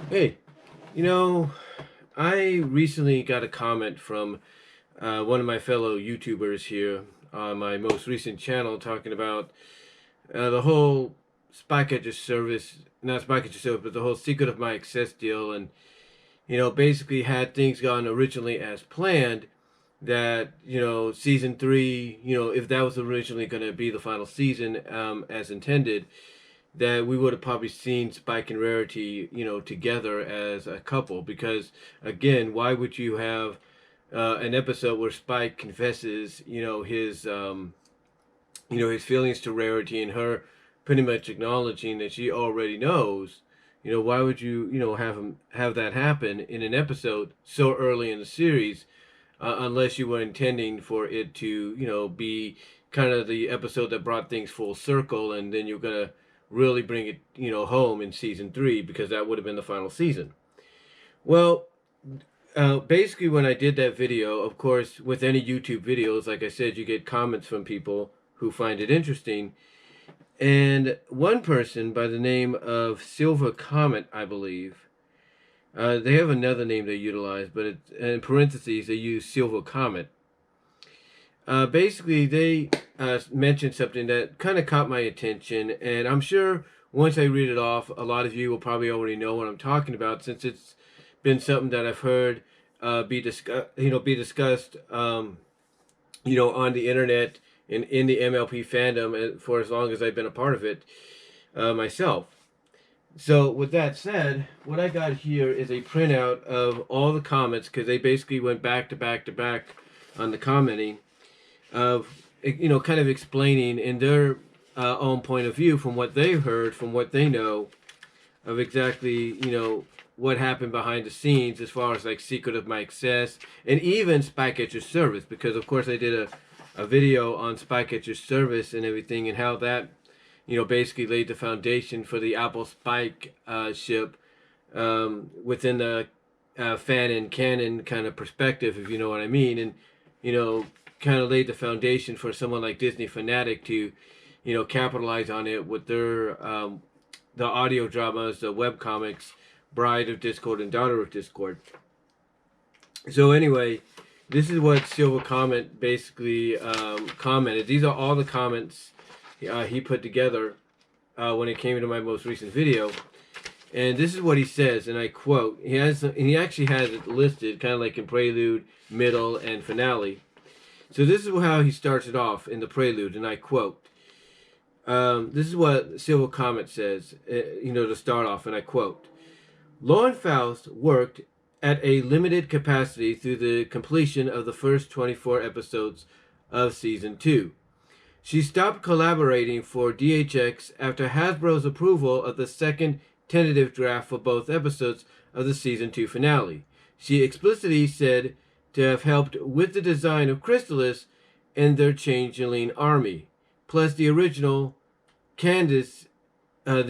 Hey, you know, I recently got a comment from one of my fellow YouTubers here on my most recent channel talking about the whole Spycatcher service, not Spycatcher service, but the whole Secret of My Access deal. And, basically had things gone originally as planned, that, season three, if that was originally going to be the final season as intended, that we would have probably seen Spike and Rarity, together as a couple. Because again, why would you have an episode where Spike confesses, his feelings to Rarity, and her pretty much acknowledging that she already knows. Why would you, have that happen in an episode so early in the series, unless you were intending for it to, be kind of the episode that brought things full circle, and then you're gonna really bring it, home in season three, because that would have been the final season. Well, basically, when I did that video, of course, with any YouTube videos, like I said, you get comments from people who find it interesting. And one person by the name of Silver Comet, I believe, they have another name they utilize, but in parentheses, they use Silver Comet. Basically, they mentioned something that kind of caught my attention, and I'm sure once I read it off, a lot of you will probably already know what I'm talking about, since it's been something that I've heard be discussed, on the internet and in the MLP fandom for as long as I've been a part of it myself. So with that said, what I got here is a printout of all the comments, because they basically went back to back to back on the commenting, of kind of explaining in their own point of view, from what they heard, from what they know, of exactly what happened behind the scenes, as far as like Secret of My Access and even Spycatcher's service, because of course I did a video on Spycatcher's service and everything, and how that basically laid the foundation for the Apple Spike ship within the fan and canon kind of perspective, if you know what I mean. And kind of laid the foundation for someone like Disney Fanatic to capitalize on it with their the audio dramas, the web comics, Bride of Discord and Daughter of Discord. So anyway, this is what Silver Comet basically commented. These are all the comments he put together when it came to my most recent video. And this is what he says, and I quote. He actually has it listed kind of like in prelude, middle, and finale. So this is how he starts it off in the prelude, and I quote. This is what Silver Comet says, to start off, and I quote. Lauren Faust worked at a limited capacity through the completion of the first 24 episodes of Season 2. She stopped collaborating for DHX after Hasbro's approval of the second tentative draft for both episodes of the Season 2 finale. She explicitly said to have helped with the design of Chrysalis and their changeling army, plus the original Cadence the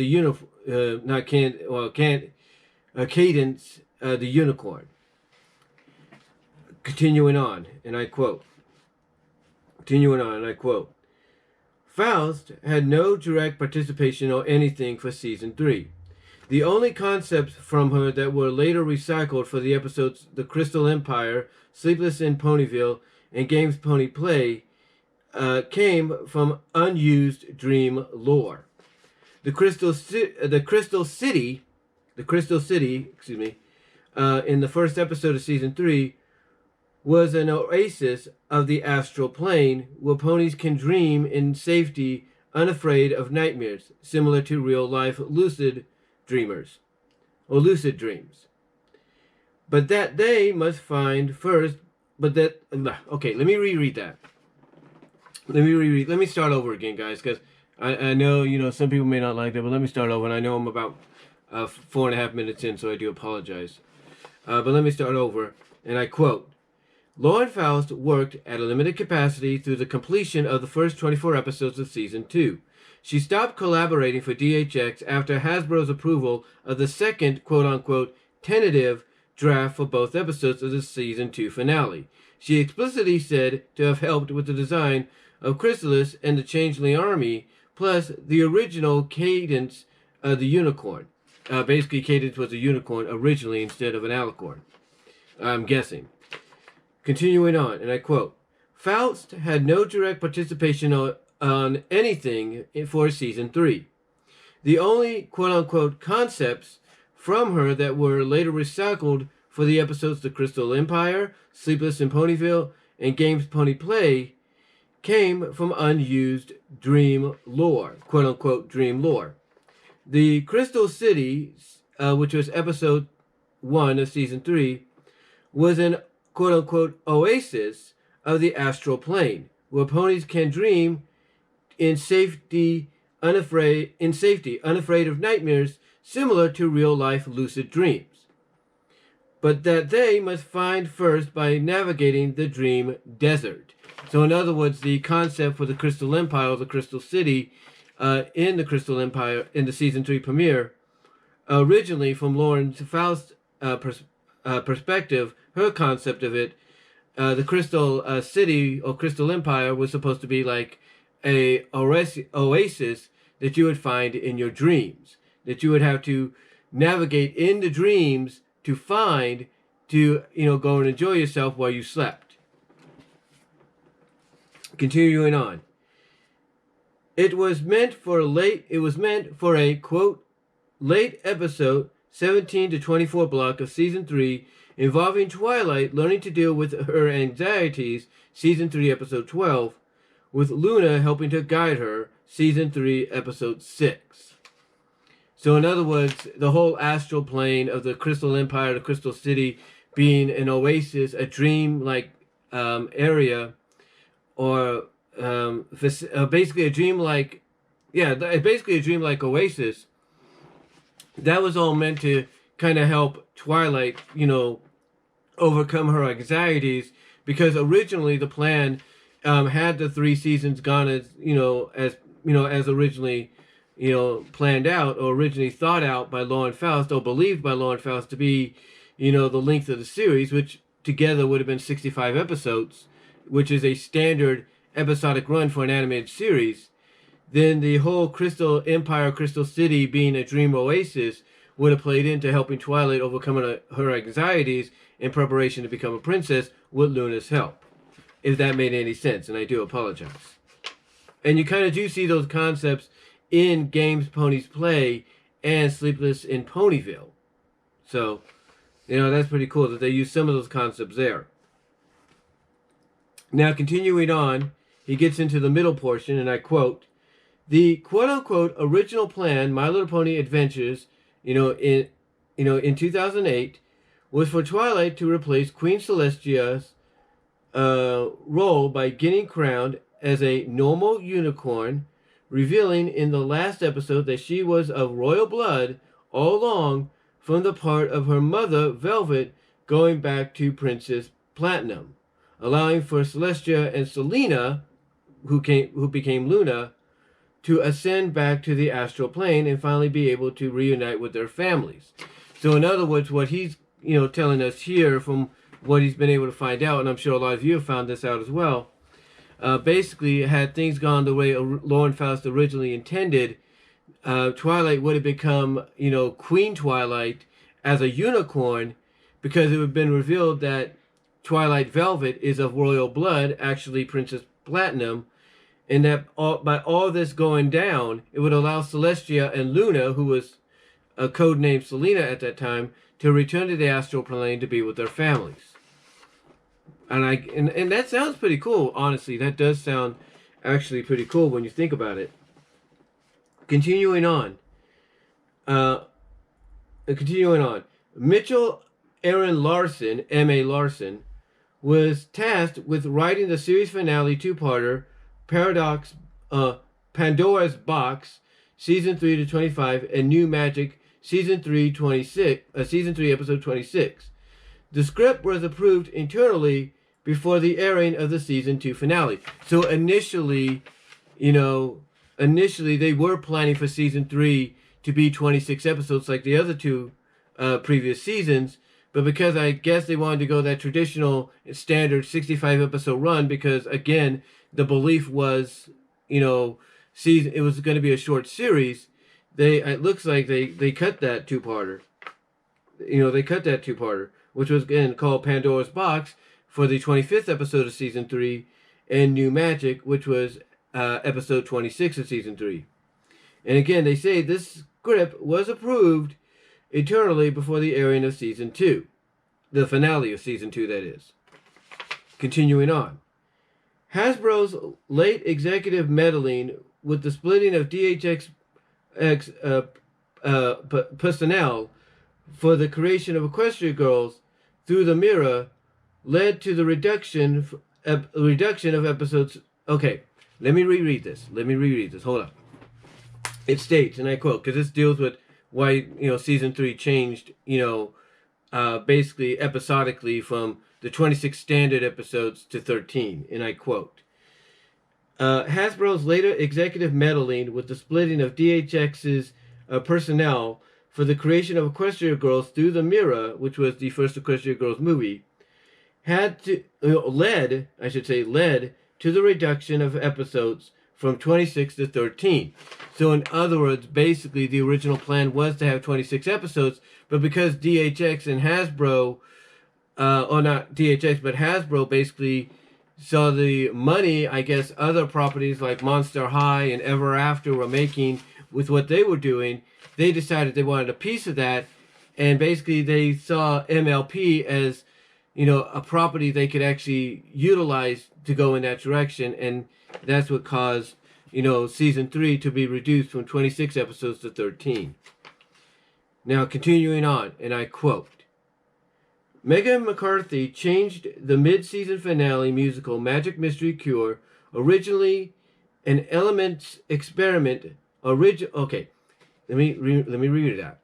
Cadence the Unicorn. Continuing on, and I quote. Faust had no direct participation or anything for Season 3. The only concepts from her that were later recycled for the episodes The Crystal Empire, Sleepless in Ponyville, and Games Pony Play came from unused dream lore. The Crystal City, in the first episode of Season 3, was an oasis of the Astral Plane, where ponies can dream in safety, unafraid of nightmares, similar to real-life lucid dreamers, or lucid dreams. But that they must find first, okay, let me reread that. Let me start over again, guys, because I know, some people may not like that, but let me start over, and I know I'm about 4.5 minutes in, so I do apologize. But let me start over, and I quote, Lauren Faust worked at a limited capacity through the completion of the first 24 episodes of Season 2. She stopped collaborating for DHX after Hasbro's approval of the second quote-unquote tentative draft for both episodes of the Season 2 finale. She explicitly said to have helped with the design of Chrysalis and the Changeling Army, plus the original Cadence the Unicorn. basically Cadence was a unicorn originally instead of an alicorn. I'm guessing. Continuing on, and I quote, Faust had no direct participation on anything for season 3. The only quote-unquote concepts from her that were later recycled for the episodes The Crystal Empire, Sleepless in Ponyville, and Games Pony Play came from unused dream lore, quote-unquote dream lore. The Crystal City, which was episode 1 of season 3, was an quote-unquote oasis of the Astral Plane, where ponies can dream in safety, unafraid of nightmares, similar to real-life lucid dreams, but that they must find first by navigating the dream desert. So in other words, the concept for the Crystal Empire, or the Crystal City, in the Crystal Empire, in the season 3 premiere, originally from Lauren Faust's perspective, her concept of it, the Crystal City or Crystal Empire was supposed to be like a oasis that you would find in your dreams, that you would have to navigate in the dreams to find, to go and enjoy yourself while you slept. Continuing on, it was meant for a quote late episode 17 to 24 block of season 3 involving Twilight learning to deal with her anxieties, season 3 episode 12, with Luna helping to guide her, season 3 episode 6. So in other words, the whole astral plane of the Crystal Empire, the Crystal City, being an oasis, a dream-like area, or basically a dream-like, basically a dream-like oasis. That was all meant to kind of help Twilight, overcome her anxieties, because originally the plan had the 3 seasons gone as originally planned out, or originally thought out by Lauren Faust, or believed by Lauren Faust to be the length of the series, which together would have been 65 episodes, which is a standard episodic run for an animated series. Then the whole Crystal Empire, Crystal City being a dream oasis would have played into helping Twilight overcome her anxieties in preparation to become a princess with Luna's help. If that made any sense, and I do apologize. And you kind of do see those concepts in Games Ponies Play and Sleepless in Ponyville. So, that's pretty cool that they use some of those concepts there. Now, continuing on, he gets into the middle portion, and I quote, the quote-unquote original plan, My Little Pony Adventures, in 2008, was for Twilight to replace Queen Celestia's role by getting crowned as a normal unicorn, revealing in the last episode that she was of royal blood all along, from the part of her mother, Velvet, going back to Princess Platinum, allowing for Celestia and Selena, who became Luna, to ascend back to the astral plane and finally be able to reunite with their families. So in other words, what he's telling us here, from what he's been able to find out, and I'm sure a lot of you have found this out as well, basically, had things gone the way Lauren Faust originally intended, Twilight would have become, Queen Twilight as a unicorn, because it would have been revealed that Twilight Velvet is of royal blood, actually Princess Platinum, and that by all this going down, it would allow Celestia and Luna, who was codenamed Selena at that time, to return to the astral plane to be with their families. And that sounds pretty cool, honestly. That does sound actually pretty cool when you think about it. Continuing on. Mitchell Aaron Larson, M.A. Larson, was tasked with writing the series finale 2-parter, Pandora's Box, Season 3 to 25, and New Magic, Season 3, Episode 26. The script was approved internally before the airing of the Season 2 finale. So initially they were planning for Season 3 to be 26 episodes like the other 2 previous seasons, but because I guess they wanted to go that traditional standard 65 episode run, because again, the belief was, it was going to be a short series, it looks like they cut that two-parter. They cut that two-parter, which was again called Pandora's Box for the 25th episode of season 3, and New Magic, which was episode 26 of season 3. And again, they say this script was approved eternally before the airing of season 2, the finale of season 2, that is. Continuing on, Hasbro's late executive meddling with the splitting of DHX personnel for the creation of Equestria Girls through the mirror led to the reduction of episodes. Okay, let me reread this. Hold on. It states, and I quote, because this deals with why season 3 changed basically episodically from the 26 standard episodes to 13, and I quote, Hasbro's later executive meddling with the splitting of DHX's personnel for the creation of Equestria Girls through the Mirror, which was the first Equestria Girls movie, led to the reduction of episodes from 26 to 13. So in other words, basically the original plan was to have 26 episodes, but because DHX and Hasbro, or not DHX, but Hasbro basically saw the money, I guess, other properties like Monster High and Ever After were making with what they were doing, they decided they wanted a piece of that, and basically they saw MLP as, a property they could actually utilize to go in that direction, and that's what caused, season 3 to be reduced from 26 episodes to 13. Now, continuing on, and I quote, Megan McCarthy changed the mid-season finale musical Magic Mystery Cure, originally an Elements experiment. Okay, let me read it out.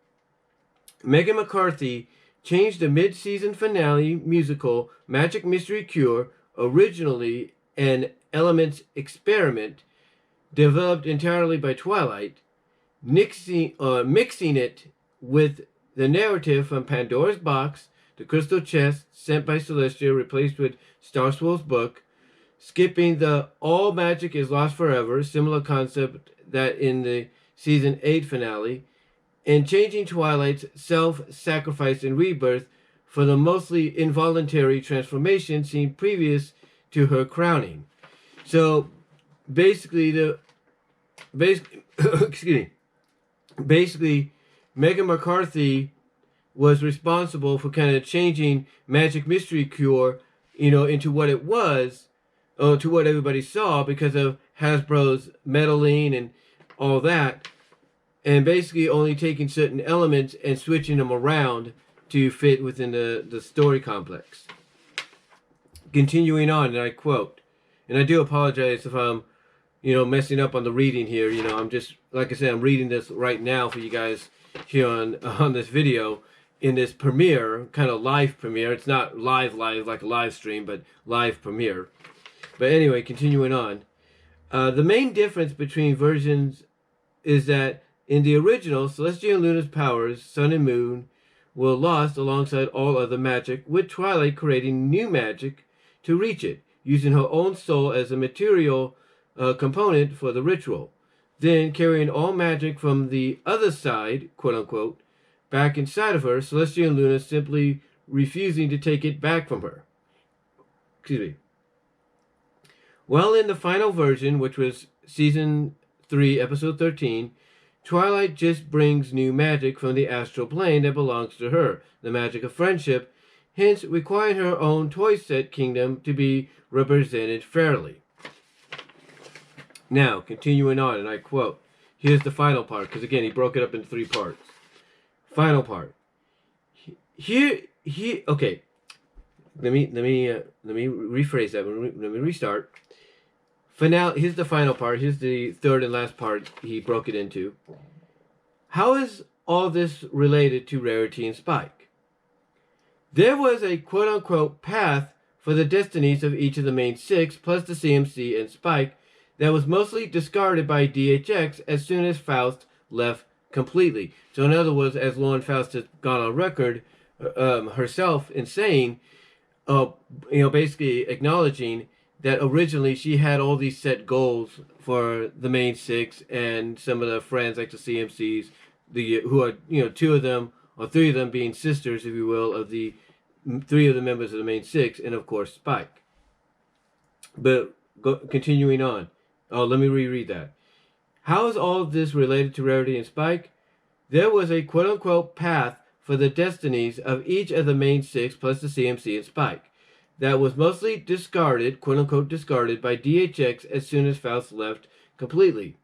Megan McCarthy changed the mid-season finale musical Magic Mystery Cure, originally an Elements experiment, developed entirely by Twilight, mixing it with the narrative from Pandora's Box, The Crystal Chest, Sent by Celestia, replaced with Star Swirl's book, skipping the All Magic is Lost Forever, similar concept that in the season 8 finale, and changing Twilight's self-sacrifice and rebirth for the mostly involuntary transformation seen previous to her crowning. So basically basically Megan McCarthy was responsible for kind of changing Magic Mystery Cure, into what it was, to what everybody saw because of Hasbro's meddling and all that, and basically only taking certain elements and switching them around to fit within the story complex. Continuing on, and I quote, and I do apologize if I'm, messing up on the reading here. I'm just, like I said, I'm reading this right now for you guys here on this video in this premiere, kind of live premiere. It's not live like a live stream, but live premiere. But anyway, continuing on. The main difference between versions is that in the original, Celestia and Luna's powers, Sun and Moon, were lost alongside all other magic, with Twilight creating new magic to reach it, using her own soul as a material component for the ritual, then carrying all magic from the other side, quote-unquote, back inside of her, Celestia and Luna simply refusing to take it back from her. Excuse me. Well, in the final version, which was Season 3, Episode 13, Twilight just brings new magic from the Astral Plane that belongs to her, the magic of friendship, hence requiring her own toy set kingdom to be represented fairly. Now, continuing on, and I quote, here's the final part, because again, he broke it up into 3 parts. Final part. Okay. Let me rephrase that. Let me restart. Finale. Here's the final part. Here's the third and last part he broke it into. How is all this related to Rarity and Spike? There was a quote-unquote path for the destinies of each of the main 6, plus the CMC and Spike, that was mostly discarded by DHX as soon as Faust left completely. So in other words, as Lauren Faust has gone on record herself in saying, basically acknowledging that originally she had all these set goals for the main six and some of the friends like the CMCs, who are, you know, two of them or three of them being sisters, if you will, of the three of the members of the main six, and of course Spike. But continuing on. Oh, let me reread that. How is all of this related to Rarity and Spike? There was a quote-unquote path for the destinies of each of the main six plus the CMC and Spike that was mostly discarded, quote-unquote discarded, by DHX as soon as Faust left completely.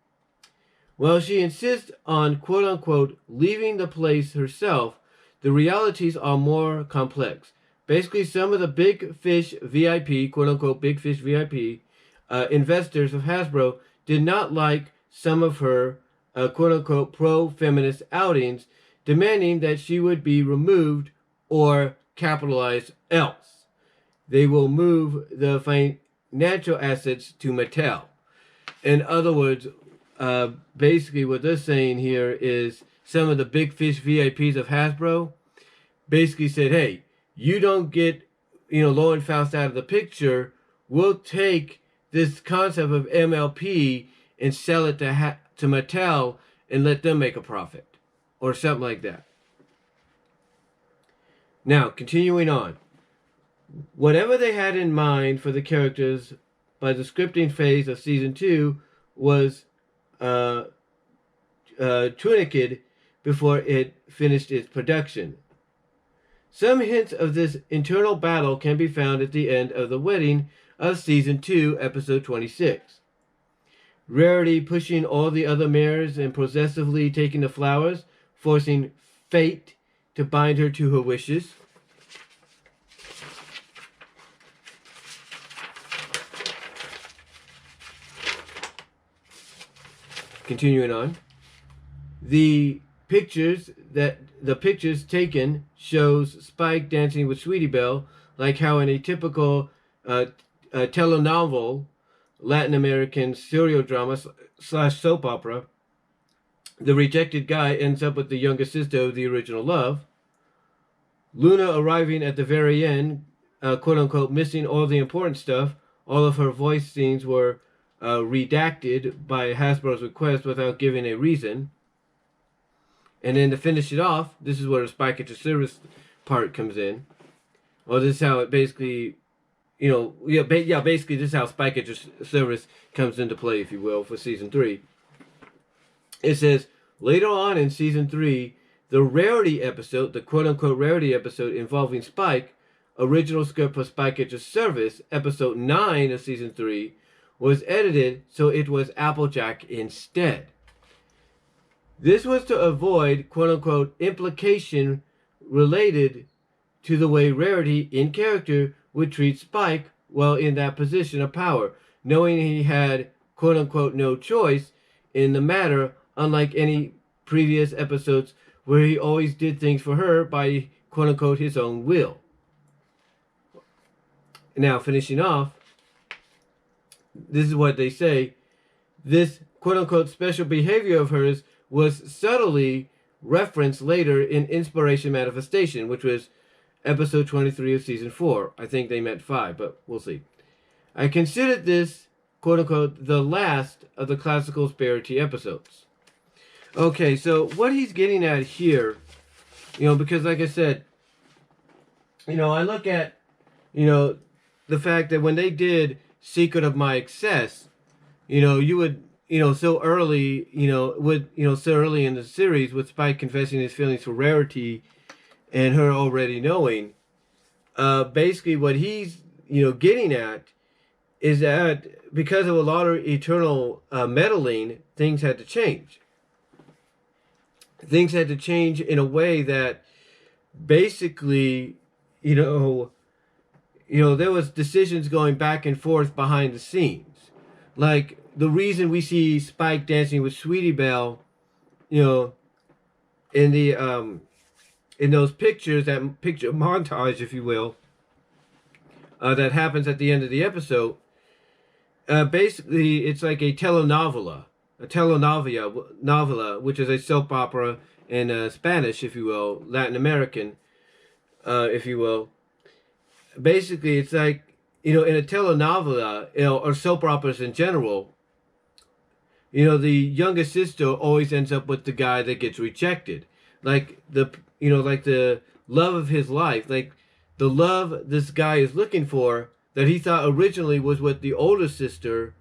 While she insists on quote-unquote leaving the place herself, the realities are more complex. Basically, some of the Big Fish VIP, quote-unquote Big Fish VIP, investors of Hasbro did not like some of her quote-unquote pro-feminist outings, demanding that she would be removed or capitalized else. They will move the financial assets to Mattel. In other words, basically what they're saying here is some of the Big Fish VIPs of Hasbro basically said, hey, you don't get, you know, Lauren Faust out of the picture, we'll take this concept of MLP and sell it to Mattel and let them make a profit. Or something like that. Now, continuing on. Whatever they had in mind for the characters by the scripting phase of Season 2 was tunicated before it finished its production. Some hints of this internal battle can be found at the end of the wedding of Season 2, Episode 26. Rarity pushing all the other mares and possessively taking the flowers, forcing fate to bind her to her wishes. Continuing on. The pictures taken shows Spike dancing with Sweetie Belle, like how in a typical telenovel, Latin American serial drama / soap opera, the rejected guy ends up with the younger sister of the original love. Luna arriving at the very end, quote-unquote, missing all the important stuff. All of her voice scenes were redacted by Hasbro's request without giving a reason. And then to finish it off, this is where the Spike at your service part comes in. Well, this is how it basically, you know, basically this is how Spike at your service comes into play, if you will, for Season 3. It says, later on in Season 3, the Rarity episode, the quote-unquote Rarity episode involving Spike, original script for Spike at Your Service, Episode 9 of Season 3, was edited so it was Applejack instead. This was to avoid, quote-unquote, implication related to the way Rarity, in character, would treat Spike while in that position of power, knowing he had, quote-unquote, no choice in the matter, unlike any previous episodes where he always did things for her by, quote-unquote, his own will. Now, finishing off, this is what they say. This, quote-unquote, special behavior of hers was subtly referenced later in Inspiration Manifestation, which was episode 23 of Season 4. I think they meant 5, but we'll see. I considered this, quote-unquote, the last of the classical Sparity episodes. Okay, so what he's getting at here, you know, because like I said, you know, I look at, you know, the fact that when they did Secret of My Excess, you know, you would, you know, so early, you know, so early in the series with Spike confessing his feelings for Rarity and her already knowing, basically what he's, you know, getting at is that because of a lot of eternal meddling, things had to change. Things had to change in a way that basically, you know, there was decisions going back and forth behind the scenes. Like, the reason we see Spike dancing with Sweetie Belle, you know, in the, in those pictures, that picture montage, if you will, that happens at the end of the episode, basically, it's like a telenovela, which is a soap opera in Spanish, if you will, Latin American, if you will. Basically, it's like, in a telenovela, or soap operas in general, the youngest sister always ends up with the guy that gets rejected. Like like the love of his life, like the love this guy is looking for that he thought originally was with the older sister,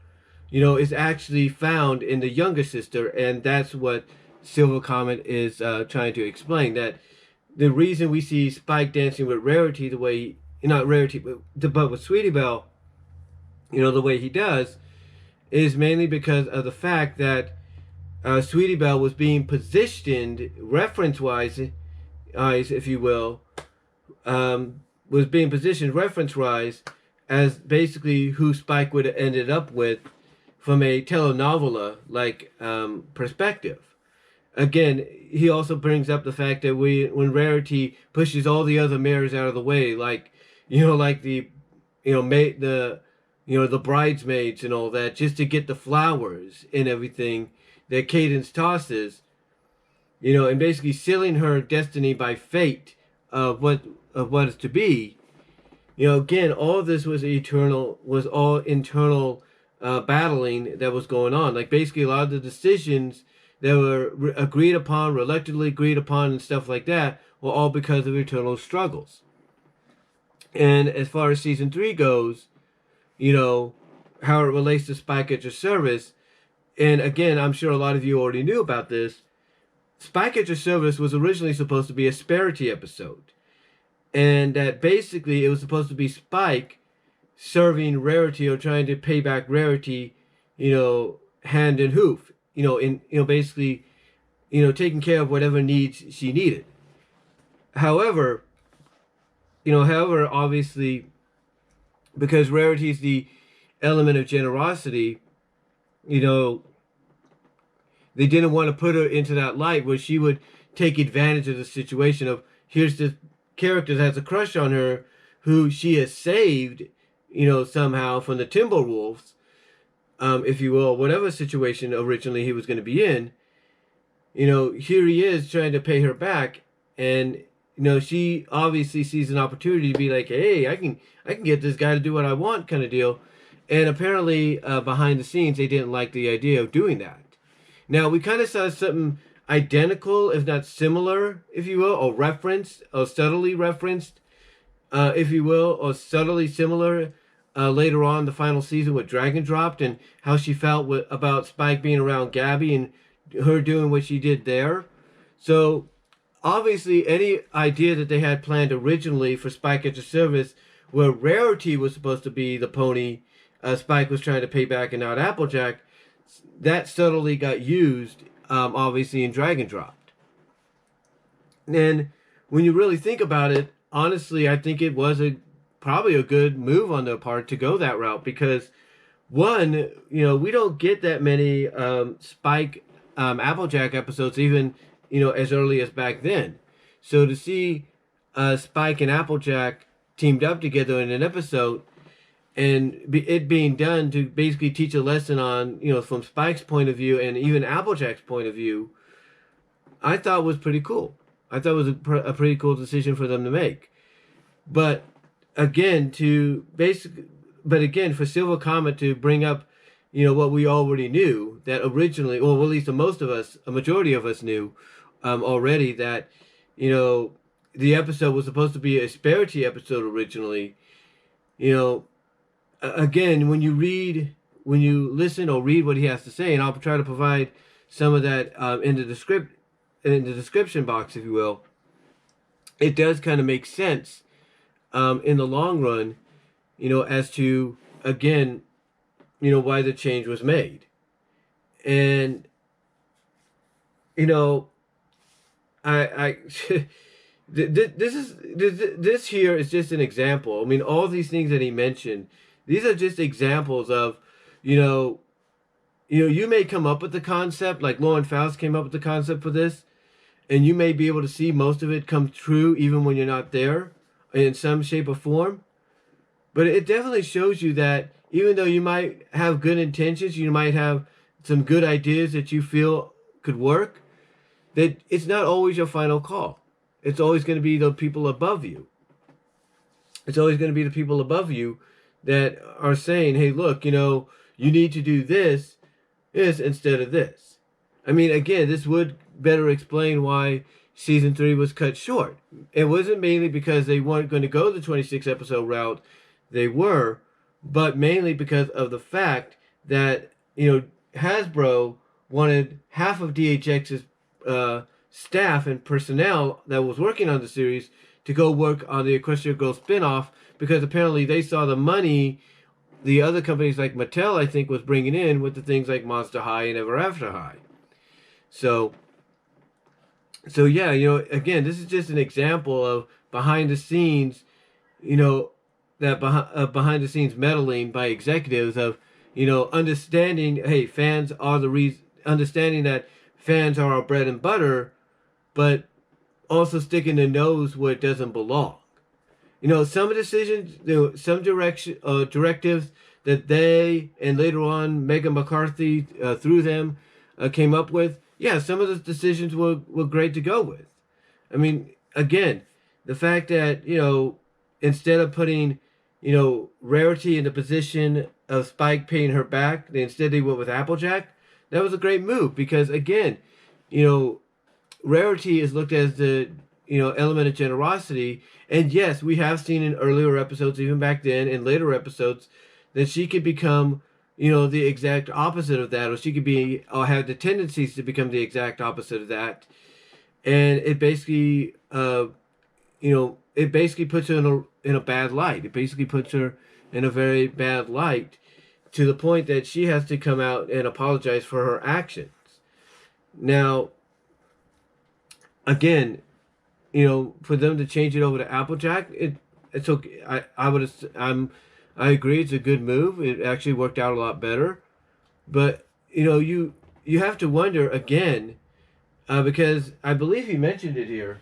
is actually found in the younger sister. And that's what Silver Comet is trying to explain. That the reason we see Spike dancing with Rarity the way, not Rarity, but with Sweetie Belle, the way he does, is mainly because of the fact that Sweetie Belle was being positioned reference-wise, if you will, was being positioned reference-wise as basically who Spike would have ended up with from a telenovela like perspective. Again, he also brings up the fact that when Rarity pushes all the other mirrors out of the way, like the the bridesmaids and all that, just to get the flowers and everything that Cadence tosses, and basically sealing her destiny by fate of what is to be. Again, all of this was all internal battling that was going on. Like basically a lot of the decisions that were agreed upon, reluctantly agreed upon, and stuff like that were all because of internal struggles. And as far as season 3 goes, how it relates to Spike at Your Service, and again, I'm sure a lot of you already knew about this. Spike at Your Service was originally supposed to be a Sparity episode. And that basically it was supposed to be Spike serving Rarity, or trying to pay back Rarity, hand and hoof. Basically, taking care of whatever needs she needed. However, obviously, because Rarity is the element of generosity, they didn't want to put her into that light where she would take advantage of the situation of, here's this character that has a crush on her, who she has saved, somehow from the Timberwolves, if you will, whatever situation originally he was going to be in. Here he is trying to pay her back, and she obviously sees an opportunity to be like, hey, I can get this guy to do what I want, kind of deal. And apparently, behind the scenes, they didn't like the idea of doing that. Now, we kind of saw something identical, if not similar, if you will, or referenced, or subtly referenced, if you will, or subtly similar later on the final season with Dragon Dropped, and how she felt about Spike being around Gabby and her doing what she did there. So, obviously, any idea that they had planned originally for Spike at Your Service, where Rarity was supposed to be the pony Spike was trying to pay back and not Applejack, that subtly got used, obviously, in Dragon Dropped. And when you really think about it, honestly, I think it was probably a good move on their part to go that route, because one, we don't get that many Spike Applejack episodes, even as early as back then. So to see Spike and Applejack teamed up together in an episode, and it being done to basically teach a lesson on, from Spike's point of view and even Applejack's point of view, I thought was pretty cool. I thought it was a pretty cool decision for them to make. But again, for Silver Comet to bring up, what we already knew, that originally, or at least a majority of us knew already, that, the episode was supposed to be a Sparity episode originally. Again, when you listen or read what he has to say, and I'll try to provide some of that in the description box, if you will, it does kind of make sense in the long run, as to, again, why the change was made. And, this here is just an example. I mean, all these things that he mentioned, these are just examples of, you may come up with the concept, like Lauren Faust came up with the concept for this, and you may be able to see most of it come true even when you're not there in some shape or form. But it definitely shows you that even though you might have good intentions, you might have some good ideas that you feel could work, that it's not always your final call. It's always going to be the people above you. It's always going to be the people above you that are saying, hey, look, you know, you need to do this instead of this. I mean, again, this would better explain why season 3 was cut short. It wasn't mainly because they weren't going to go the 26 episode route. They were, but mainly because of the fact that, you know, Hasbro wanted half of DHX's staff and personnel that was working on the series to go work on the Equestria Girls spinoff, because apparently they saw the money the other companies like Mattel, I think, was bringing in with the things like Monster High and Ever After High. So yeah, you know, again, this is just an example of behind the scenes, you know, that behind the scenes meddling by executives of, you know, understanding, hey, fans are the reason, understanding that fans are our bread and butter, but also sticking their nose where it doesn't belong. You know, some decisions, you know, some directives that they and later on Megan McCarthy through them came up with. Yeah, some of those decisions were great to go with. I mean, again, the fact that, you know, instead of putting, you know, Rarity in the position of Spike paying her back, instead they went with Applejack. That was a great move because, again, you know, Rarity is looked as the, you know, element of generosity. And yes, we have seen in earlier episodes, even back then, in later episodes, that she could become, you know, the exact opposite of that, or she could be, or have the tendencies to become the exact opposite of that. And it basically, you know, it basically puts her in a bad light. It basically puts her in a very bad light to the point that she has to come out and apologize for her actions. Now, again, you know, for them to change it over to Applejack, it's okay. I agree, it's a good move. It actually worked out a lot better. But you know, you have to wonder again, because I believe he mentioned it here,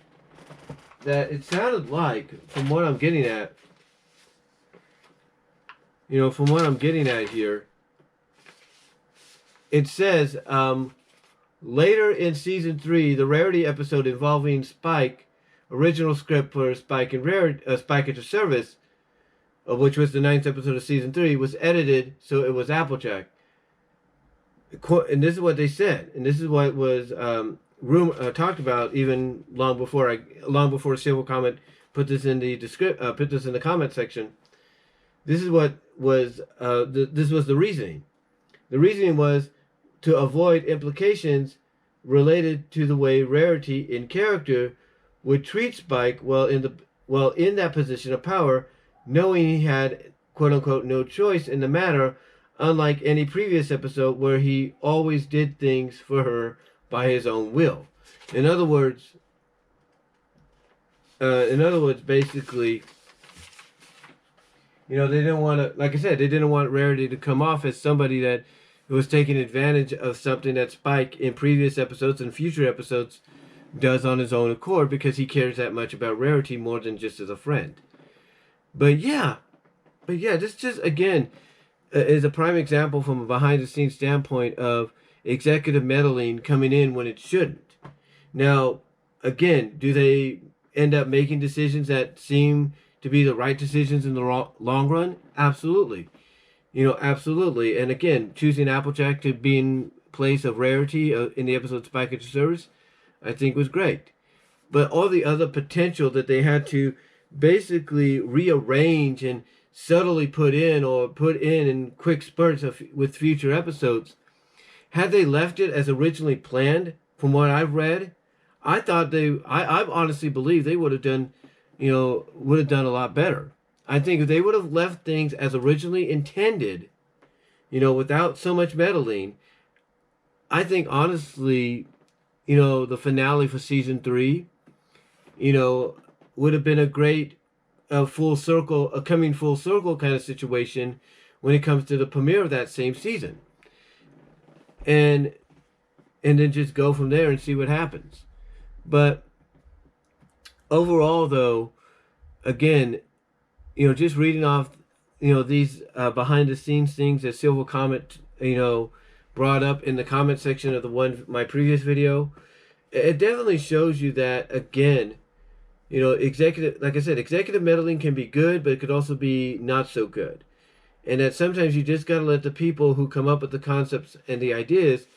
that it sounded like, from what I'm getting at, you know, from what I'm getting at here, it says later in season 3, the Rarity episode involving Spike, original script for Spike and Spike at the Service, which was the 9th episode of season 3, was edited so it was Applejack. And this is what they said, and this is what was talked about even long before Civil Comment put this in the comment section. This is what was this was the reasoning. The reasoning was to avoid implications related to the way Rarity in character would treat Spike while in that position of power, knowing he had quote unquote no choice in the matter, unlike any previous episode where he always did things for her by his own will. In other words, basically, you know, they didn't want to, like I said, they didn't want Rarity to come off as somebody that was taking advantage of something that Spike in previous episodes and future episodes does on his own accord because he cares that much about Rarity more than just as a friend. But yeah, this just, again, is a prime example from a behind-the-scenes standpoint of executive meddling coming in when it shouldn't. Now, again, do they end up making decisions that seem to be the right decisions in the long run? Absolutely. You know, absolutely. And again, choosing Applejack to be in place of Rarity in the episode Spike at Your Service, I think was great. But all the other potential that they had to basically rearrange and subtly put in quick spurts with future episodes, had they left it as originally planned, from what I've read, I honestly believe they would have done a lot better. I think if they would have left things as originally intended, you know, without so much meddling, I think honestly, you know, the finale for season 3, you know, would have been a great coming full circle kind of situation when it comes to the premiere of that same season. And then just go from there and see what happens. But overall, though, again, you know, just reading off, you know, these behind the scenes things that Silver Comet, you know, brought up in the comment section of my previous video, it definitely shows you that, again, you know, executive meddling can be good, but it could also be not so good. and that sometimes you just got to let the people who come up with the concepts and the ideas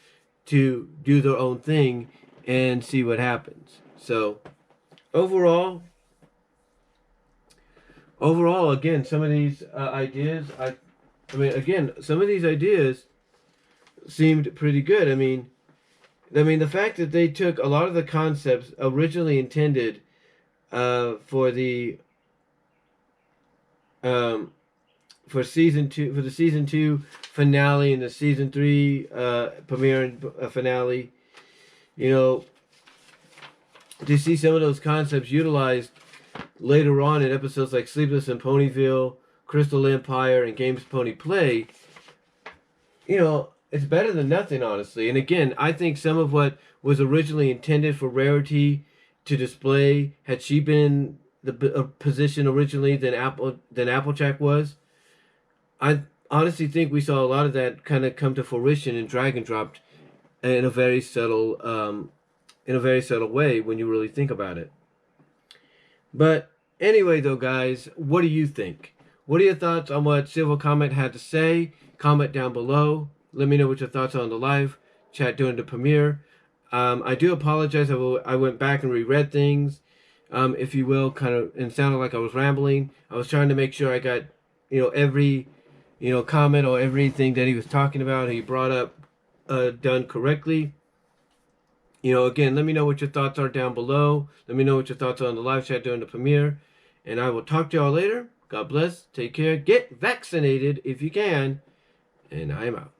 to do their own thing and see what happens. So overall, again, some of these ideas, some of these ideas seemed pretty good. I mean, the fact that they took a lot of the concepts originally intended for the for the season 2 finale and the season 3 premiere and finale, you know, to see some of those concepts utilized later on in episodes like Sleepless and Ponyville, Crystal Empire, and Games Pony Play, you know, it's better than nothing, honestly. And again, I think some of what was originally intended for Rarity to display, had she been in the position originally than Applejack was, I honestly think we saw a lot of that kind of come to fruition and drag and dropped in a very subtle way when you really think about it. But anyway, though, guys, what do you think? What are your thoughts on what Civil Comment had to say? Comment down below. Let me know what your thoughts are on the live chat during the premiere. I do apologize. I went back and reread things, if you will, kind of, and sounded like I was rambling. I was trying to make sure I got, every, comment or everything that he was talking about, he brought up, done correctly. Again, let me know what your thoughts are down below. Let me know what your thoughts are on the live chat during the premiere. And I will talk to y'all later. God bless. Take care. Get vaccinated if you can. And I am out.